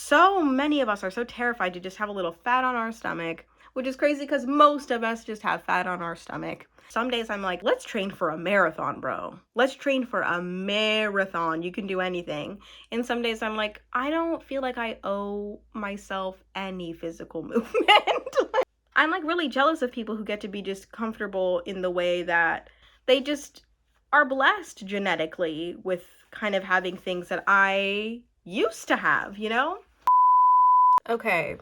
so many of us are so terrified to just have a little fat on our stomach, which is crazy because most of us just have fat on our stomach. Some days I'm like, let's train for a marathon, bro. Let's train for a marathon. You can do anything. And some days I'm like, I don't feel like I owe myself any physical movement. I'm like really jealous of people who get to be just comfortable in the way that they just are blessed genetically with kind of having things that I used to have, you know? Okay,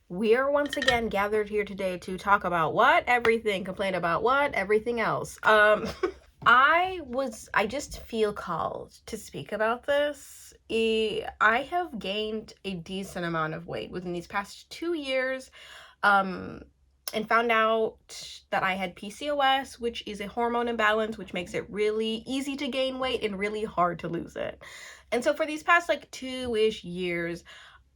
we are once again gathered here today to talk about what? Everything. Complain about what? Everything else. I just feel called to speak about this. I have gained a decent amount of weight within these past 2 years. And found out that I had PCOS, which is a hormone imbalance, which makes it really easy to gain weight and really hard to lose it. And so for these past like 2-ish years,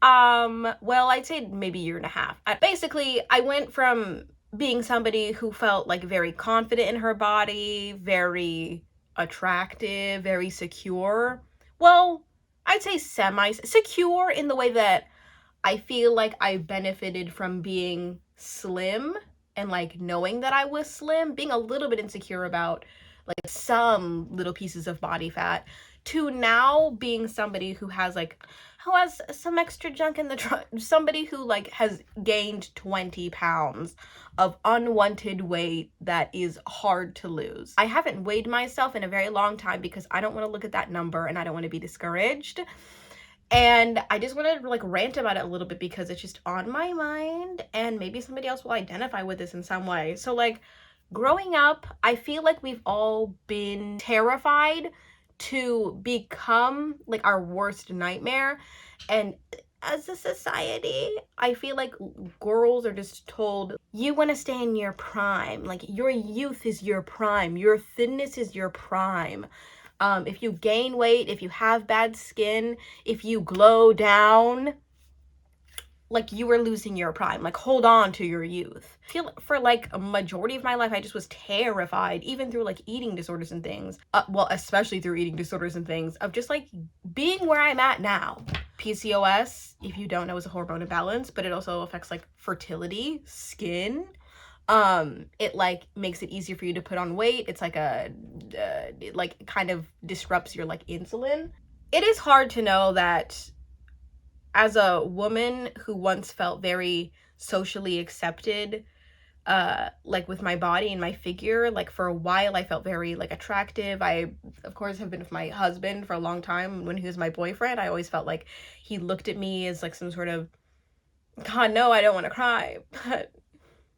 well, I'd say maybe a year and a half. Basically, I went from being somebody who felt like very confident in her body, very attractive, very secure. Well, I'd say semi-secure in the way that I feel like I benefited from being slim and like knowing that I was slim, being a little bit insecure about like some little pieces of body fat, to now being somebody who has some extra junk in the trunk, somebody who like has gained 20 pounds of unwanted weight that is hard to lose. I haven't weighed myself in a very long time because I don't want to look at that number and I don't want to be discouraged. And I just want to like rant about it a little bit because it's just on my mind and maybe somebody else will identify with this in some way. So like growing up, I feel like we've all been terrified to become like our worst nightmare. And as a society, I feel like girls are just told, you want to stay in your prime. Like your youth is your prime. Your thinness is your prime. If you gain weight, if you have bad skin, if you glow down, like you are losing your prime. Like hold on to your youth. I feel for like a majority of my life, I just was terrified, even through like eating disorders and things. Well, especially through eating disorders and things, of just like being where I'm at now. PCOS, if you don't know, is a hormone imbalance, but it also affects like fertility, skin. It like makes it easier for you to put on weight. It's like it like kind of disrupts your like insulin. It is hard to know that as a woman who once felt very socially accepted, like with my body and my figure, like for a while I felt very like attractive. I of course have been with my husband for a long time. When he was my boyfriend, I always felt like he looked at me as like some sort of, God no, I don't want to cry, but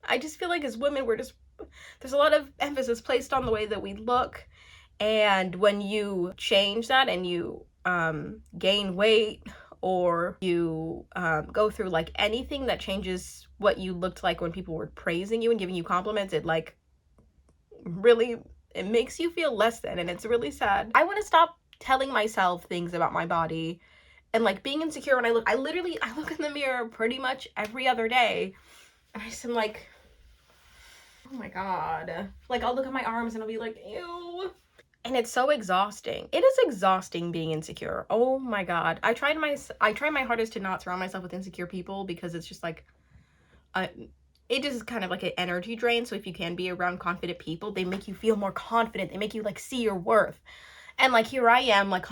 I just feel like as women, there's a lot of emphasis placed on the way that we look. And when you change that and you gain weight, or you go through like anything that changes what you looked like when people were praising you and giving you compliments, it like really, it makes you feel less than, and it's really sad. I want to stop telling myself things about my body and like being insecure when I look in the mirror pretty much every other day, and I just am like, oh my God. Like I'll look at my arms and I'll be like, ew. And it's so exhausting. It is exhausting being insecure. Oh my God. I try my hardest to not surround myself with insecure people because it's just like, it is kind of like an energy drain. So if you can be around confident people, they make you feel more confident. They make you like see your worth. And like here I am like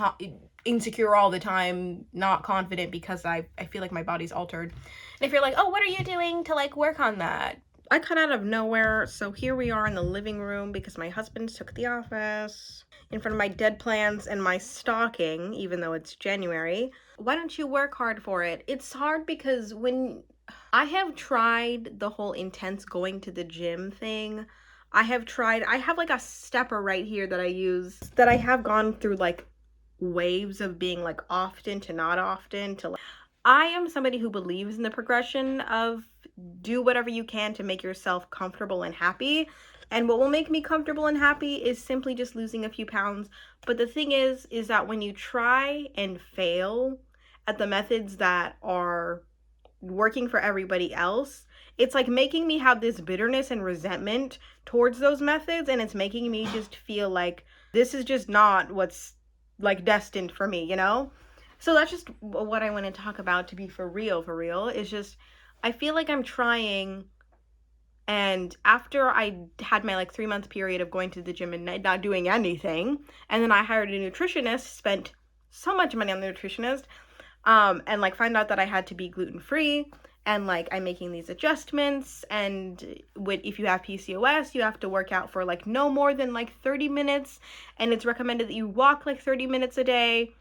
insecure all the time, not confident because I feel like my body's altered. And if you're like, oh, what are you doing to like work on that? I cut out of nowhere, so here we are in the living room because my husband took the office, in front of my dead plants and my stocking, even though it's January. Why don't you work hard for it? It's hard because when I have tried the whole intense going to the gym thing, I have like a stepper right here that I use, that I have gone through like waves of being like often to not often to like, I am somebody who believes in the progression of do whatever you can to make yourself comfortable and happy. And what will make me comfortable and happy is simply just losing a few pounds. But the thing is that when you try and fail at the methods that are working for everybody else, it's like making me have this bitterness and resentment towards those methods. And it's making me just feel like this is just not what's like destined for me, you know? So that's just what I want to talk about, to be for real, is just, I feel like I'm trying, and after I had my like 3-month period of going to the gym and not doing anything, and then I hired a nutritionist, spent so much money on the nutritionist, and like find out that I had to be gluten free, and like I'm making these adjustments, and if you have PCOS, you have to work out for like no more than like 30 minutes, and it's recommended that you walk like 30 minutes a day,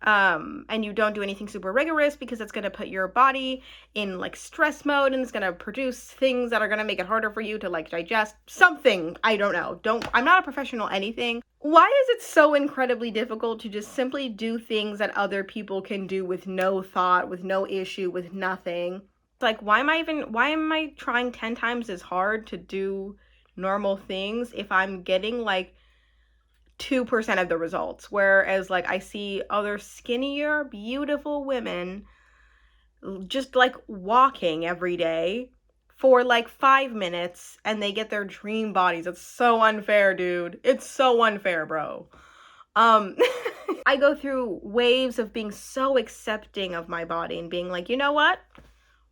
and you don't do anything super rigorous, because it's going to put your body in like stress mode, and it's going to produce things that are going to make it harder for you to like digest something. I don't know. I'm not a professional anything. Why is it so incredibly difficult to just simply do things that other people can do with no thought, with no issue, with nothing? It's like, why am I trying 10 times as hard to do normal things if I'm getting like 2% of the results? Whereas like I see other skinnier, beautiful women just like walking every day for like 5 minutes, and they get their dream bodies. It's so unfair, dude. It's so unfair, bro. I go through waves of being so accepting of my body and being like, you know what?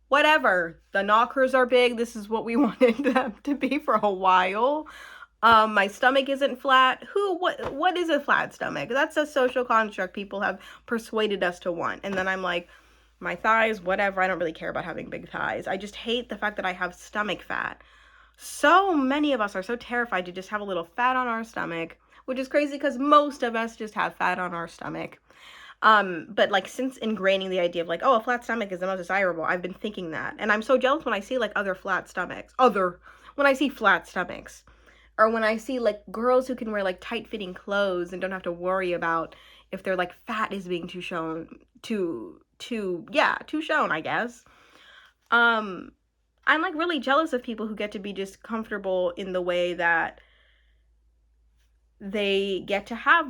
Whatever. The knockers are big. This is what we wanted them to be for a while. My stomach isn't flat. What is a flat stomach? That's a social construct people have persuaded us to want. And then I'm like, my thighs, whatever. I don't really care about having big thighs. I just hate the fact that I have stomach fat. So many of us are so terrified to just have a little fat on our stomach, which is crazy because most of us just have fat on our stomach. But like, since ingraining the idea of like, oh, a flat stomach is the most desirable, I've been thinking that. And I'm so jealous when I see like when I see flat stomachs, or when I see like girls who can wear like tight fitting clothes and don't have to worry about if their like fat is being too shown, too shown, I guess. I'm like really jealous of people who get to be just comfortable in the way that they get to have,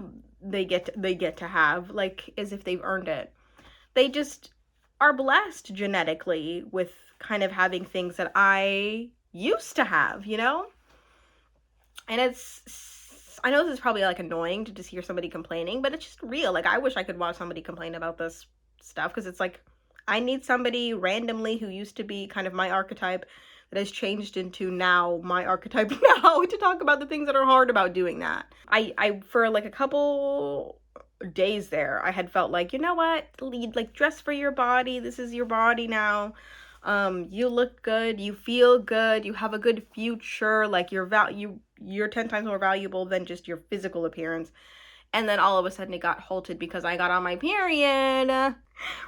like, as if they've earned it. They just are blessed genetically with kind of having things that I used to have, you know? And I know this is probably like annoying to just hear somebody complaining, but it's just real. Like, I wish I could watch somebody complain about this stuff, because it's like, I need somebody randomly who used to be kind of my archetype that has changed into now my archetype now to talk about the things that are hard about doing that. I for like a couple days there, I had felt like, you know what, like, dress for your body. This is your body now. You look good, you feel good, you have a good future, like you're 10 times more valuable than just your physical appearance. And then all of a sudden it got halted because I got on my period,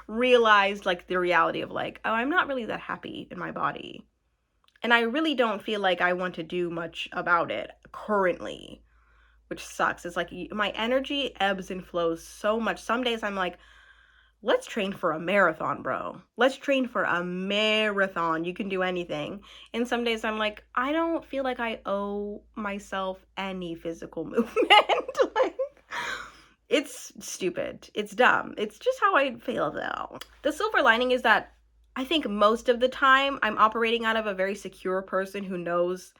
realized like the reality of like, oh, I'm not really that happy in my body. And I really don't feel like I want to do much about it currently, which sucks. It's like my energy ebbs and flows so much. Some days I'm like, let's train for a marathon, bro. Let's train for a marathon. You can do anything. And some days I'm like, I don't feel like I owe myself any physical movement. Like, it's stupid. It's dumb. It's just how I feel, though. The silver lining is that I think most of the time I'm operating out of a very secure person who knows.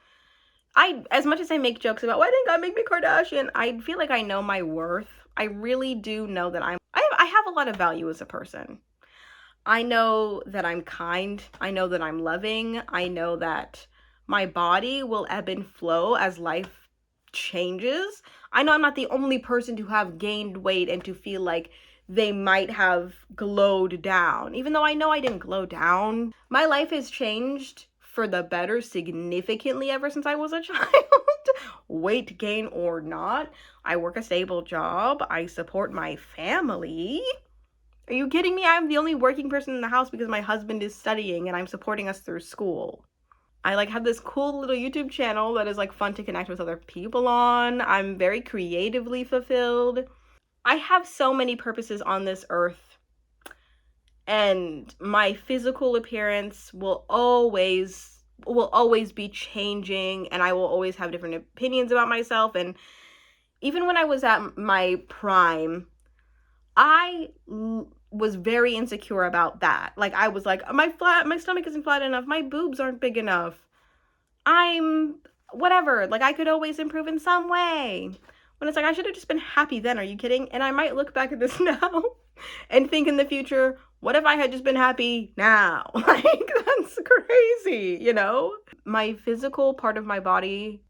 As much as I make jokes about, why didn't God make me Kardashian, I feel like I know my worth. I really do know that I have a lot of value as a person. I know that I'm kind. I know that I'm loving. I know that my body will ebb and flow as life changes. I know I'm not the only person to have gained weight and to feel like they might have glowed down. Even though I know I didn't glow down. My life has changed for the better significantly ever since I was a child. Weight gain or not. I work a stable job. I support my family. Are you kidding me? I'm the only working person in the house because my husband is studying and I'm supporting us through school. I like have this cool little YouTube channel that is like fun to connect with other people on. I'm very creatively fulfilled. I have so many purposes on this earth, and my physical appearance will always be changing, and I will always have different opinions about myself. And even when I was at my prime, I was very insecure about that. Like, I was like, my stomach isn't flat enough, my boobs aren't big enough, I'm whatever, like I could always improve in some way. When it's like, I should have just been happy then. Are you kidding? And I might look back at this now and think in the future, what if I had just been happy now? Like, that's crazy, you know? My physical part of my body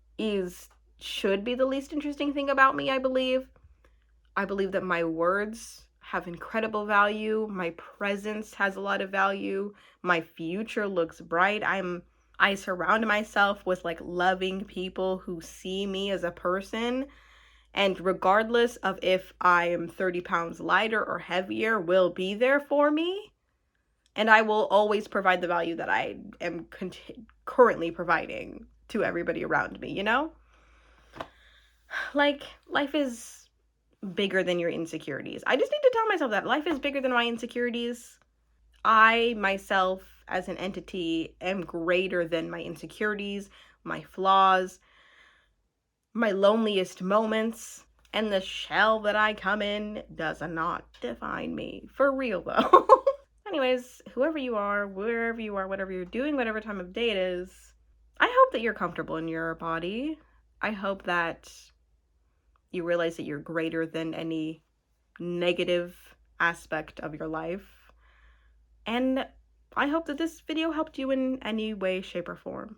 should be the least interesting thing about me, I believe. I believe that my words have incredible value. My presence has a lot of value. My future looks bright. I surround myself with like loving people who see me as a person, and regardless of if I am 30 pounds lighter or heavier, will be there for me. And I will always provide the value that I am currently providing to everybody around me, you know? Like, life is bigger than your insecurities. I just need to tell myself that life is bigger than my insecurities. I, myself, as an entity, am greater than my insecurities, my flaws, my loneliest moments, and the shell that I come in does not define me. For real, though. Anyways, whoever you are, wherever you are, whatever you're doing, whatever time of day it is, I hope that you're comfortable in your body. I hope that you realize that you're greater than any negative aspect of your life. And I hope that this video helped you in any way, shape, or form.